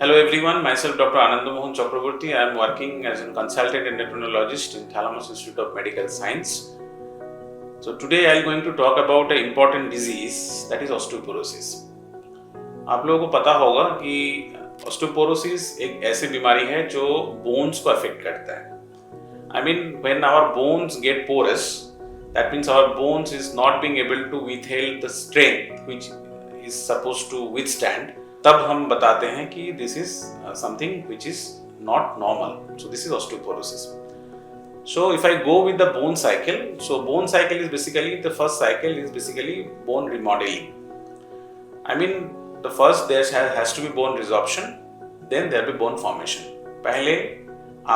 Hello everyone, myself Dr. Anand Mohan Chakraborty. I am working as a consultant endocrinologist in Thalamus Institute of Medical Science. So today I am going to talk about an important disease, that is osteoporosis. आप लोगों को पता होगा कि osteoporosis एक ऐसी बीमारी है जो bones को affect करता है. I mean, when our bones get porous, that means our bones is not being able to withhold the strength which is supposed to withstand. तब हम बताते हैं कि this is something which is not normal. So this is osteoporosis. So if I go with the bone cycle, so bone cycle is basically, the first cycle is basically bone remodeling. I mean, the first there has to be bone resorption, then there will be bone formation. पहले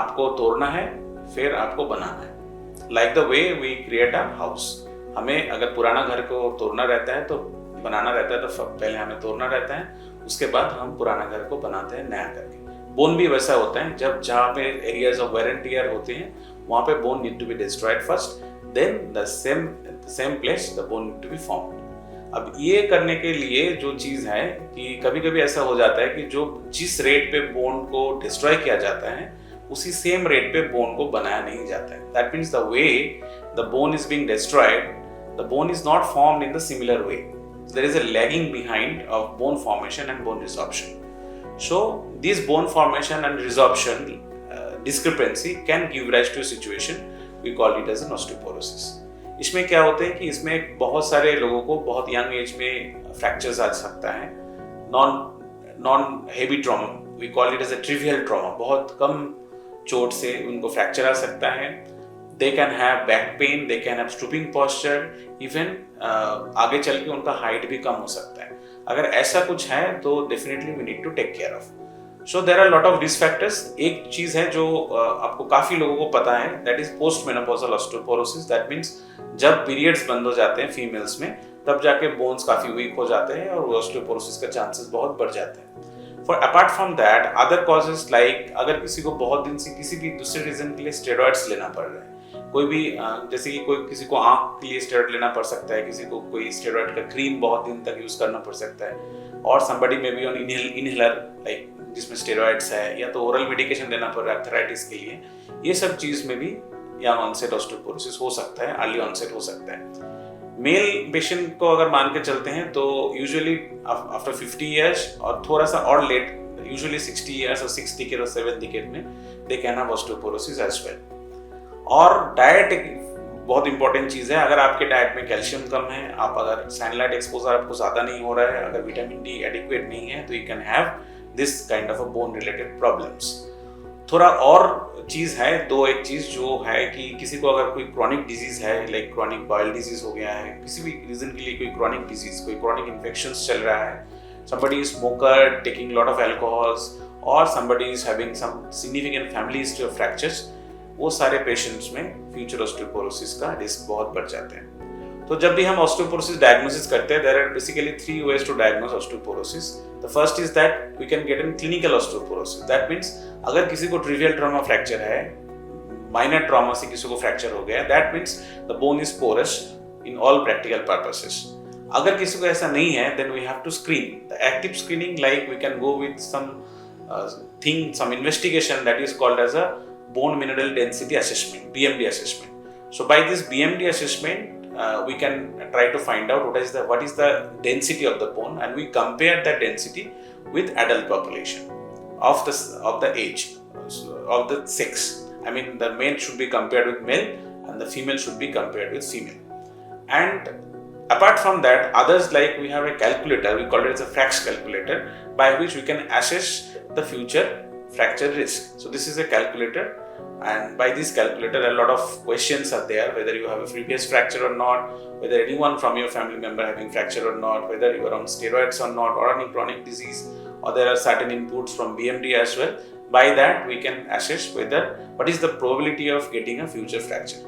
आपको तोड़ना है, फिर आपको बनाना है. Like the way we create a house. हमें अगर पुराना घर को तोड़ना रहता है तो बनाना रहता है, तो पहले हमें तोड़ना रहता है, उसके बाद हम पुराना घर को बनाते हैं नया करके. बोन भी वैसा होता है, जब जहाँ पे areas of wear and tear होते हैं वहाँ पे bone need to be destroyed first, then the same place the bone need to be formed. अब ये करने के लिए जो चीज़ है कि कभी कभी ऐसा हो जाता है कि जो जिस रेट पे बोन को डिस्ट्रॉय किया जाता है उसी सेम रेट पे बोन को बनाया नहीं जाता है. That means the way the bone is being destroyed, the bone is not formed in the similar way. There is a lagging behind of bone formation and bone resorption. So this bone formation and resorption discrepancy can give rise to a situation we call it as an osteoporosis. इसमें क्या होता है कि इसमें बहुत सारे लोगों को बहुत यंग एज में फ्रैक्चर्स आ सकता है. Non heavy trauma, we call it as a trivial trauma, बहुत कम चोट से उनको फ्रैक्चर आ सकता है. They can have back pain, they can have stooping posture, even आगे चल के उनका हाइट भी कम हो सकता है. अगर ऐसा कुछ है तो definitely we need to take care of. So there are lot of risk factors. एक चीज है जो आपको काफी लोगों को पता है, that is post menopausal osteoporosis. That means जब पीरियड्स बंद हो जाते हैं फीमेल्स में, तब जाके बोन्स काफी वीक हो जाते हैं और ऑस्टियोपोरोसिस का चांसेस बहुत बढ़ जाते हैं. For apart from that other causes like अगर किसी को बहुत दिन से किसी भी दूसरे रीजन के लिए स्टेरॉइड्स लेना पड़ रहा है, कोई भी जैसे कि कोई किसी को आंख के लिए स्टेरॉइड लेना पड़ सकता है, किसी को कोई स्टेरॉइड का क्रीम बहुत दिन तक यूज करना पड़ सकता है, और somebody may be on inhaler like जिसमें स्टेरॉइड्स है, या तो ओरल मेडिकेशन लेना पड़ रहा है आर्थराइटिस के लिए. ये सब चीज में भी यंग ऑनसेट ऑस्टियोपोरोसिस हो सकता है, अर्ली ऑनसेट हो सकता है. मेल पेशेंट को अगर मान के चलते हैं तो यूजुअली आफ्टर 50 इयर्स और थोड़ा सा और लेट, यूजुअली 60 इयर्स और 6th decade और 7th decade में they can have osteoporosis as well. और डाइट एक बहुत इंपॉर्टेंट चीज़ है. अगर आपके डाइट में कैल्शियम कम है, आप अगर सनलाइट एक्सपोजर आपको ज़्यादा नहीं हो रहा है, अगर विटामिन डी एडिक्वेट नहीं है, तो you can have this kind of a bone related problems. थोड़ा और चीज़ है, एक चीज़ जो है कि किसी को अगर कोई क्रॉनिक डिजीज़ है, लाइक क्रॉनिक बाइल डिजीज़ हो गया है, किसी भी रीज़न के लिए कोई क्रॉनिक डिजीज़, कोई क्रॉनिक इन्फेक्शंस चल रहा है, somebody is smoker taking lot of alcohols, or somebody is having some significant family history of fractures, वो सारे पेशेंट्स में फ्यूचर ऑस्टियोपोरोसिस का रिस्क बहुत बढ़ जाते हैं. तो जब भी हम ऑस्टियोपोरोसिस डायग्नोसिस करते हैं, there are basically 3 ways to diagnose osteoporosis. The first is that we can get in clinical osteoporosis. That means अगर किसी को ट्रिवियल ट्रॉमा फ्रैक्चर है, माइनर ट्रॉमा से किसी को फ्रैक्चर हो गया, that means the bone is porous in all practical purposes. अगर किसी को ऐसा नहीं है, then we have to screen. The active screening, like we can go with some investigation that is called as a bone mineral density assessment, BMD assessment. So by this BMD assessment, we can try to find out what is the density of the bone, and we compare that density with adult population of the age of the sex. I mean, the male should be compared with male, and the female should be compared with female. And apart from that, others, like we have a calculator, we call it as a FRAX calculator, by which we can assess the future fracture risk. So this is a calculator, and by this calculator a lot of questions are there, whether you have a previous fracture or not, whether anyone from your family member having fracture or not, whether you are on steroids or not, or any chronic disease, or there are certain inputs from BMD as well. By that we can assess what is the probability of getting a future fracture.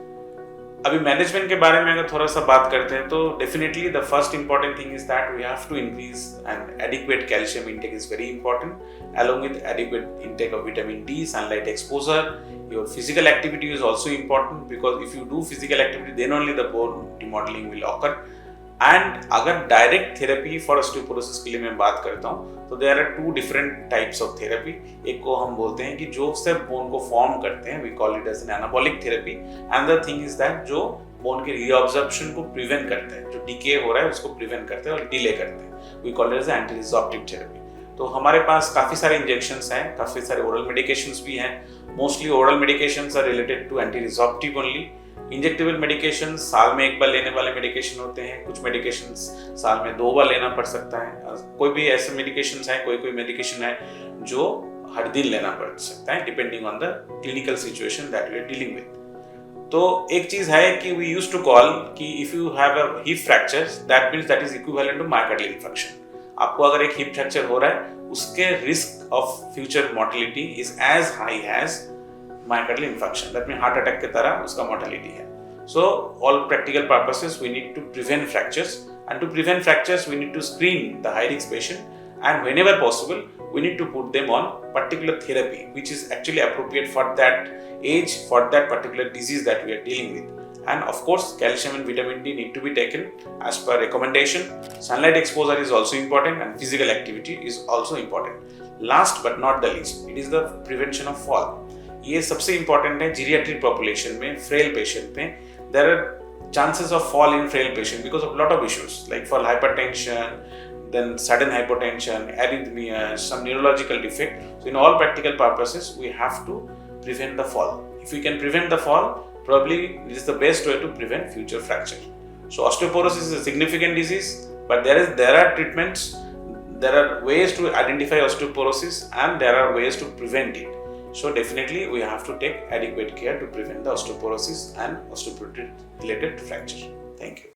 अभी management के बारे में अगर थोड़ा सा बात करते हैं तो definitely the first important thing is that we have to increase and adequate calcium intake is very important along with adequate intake of vitamin D, sunlight exposure. Your physical activity is also important, because if you do physical activity, then only the bone remodeling will occur. And अगर direct therapy for osteoporosis के लिए मैं बात करता हूँ तो there are 2 different types of therapy. एक को हम बोलते हैं कि जो सिर्फ बोन को फॉर्म करते हैं, we call it as an anabolic therapy. Another thing is that जो बोन के रीअब्जॉर्प्शन को प्रिवेंट करते हैं, जो डिके हो रहा है उसको प्रिवेंट करते हैं और डिले करते हैं, we call it as anti resorptive therapy. तो हमारे पास काफ़ी सारे इंजेक्शंस हैं, काफ़ी सारे ओरल मेडिकेशंस भी हैं। Mostly oral medications are related to anti resorptive only. Injectable medication साल में 1 बार लेने वाले मेडिकेशन होते हैं, कुछ मेडिकेशन साल में 2 बार लेना पड़ सकता है। कोई भी ऐसे मेडिकेशन है, कोई मेडिकेशन है जो हर दिन लेना पड़ सकता है, depending on the clinical situation that we are dealing with. तो एक चीज है कि वी यूज्ड टू कॉल कि if you have a hip fracture that means that is equivalent to myocardial infarction. आपको अगर एक हिप फ्रैक्चर हो रहा है, उसके risk of future mortality is as high as myocardial infarction, that mean heart attack की तरह उसका मोर्टेलिटी है। So all practical purposes we need to prevent fractures, and to prevent fractures we need to screen the high risk patient, and whenever possible we need to put them on particular therapy which is actually appropriate for that age, for that particular disease that we are dealing with. And of course calcium and vitamin D need to be taken as per recommendation. Sunlight exposure is also important and physical activity is also important. Last but not the least, it is the prevention of fall. ये सबसे important है geriatric population में, frail patient में। there are chances of fall in frail patient because of lot of issues like for hypertension, then sudden hypotension, arrhythmia, some neurological defect. So in all practical purposes, we have to prevent the fall. If we can prevent the fall, probably it is the best way to prevent future fracture. So osteoporosis is a significant disease, but there are treatments, there are ways to identify osteoporosis, and there are ways to prevent it. So definitely we have to take adequate care to prevent the osteoporosis and osteoporosis related fracture. Thank you.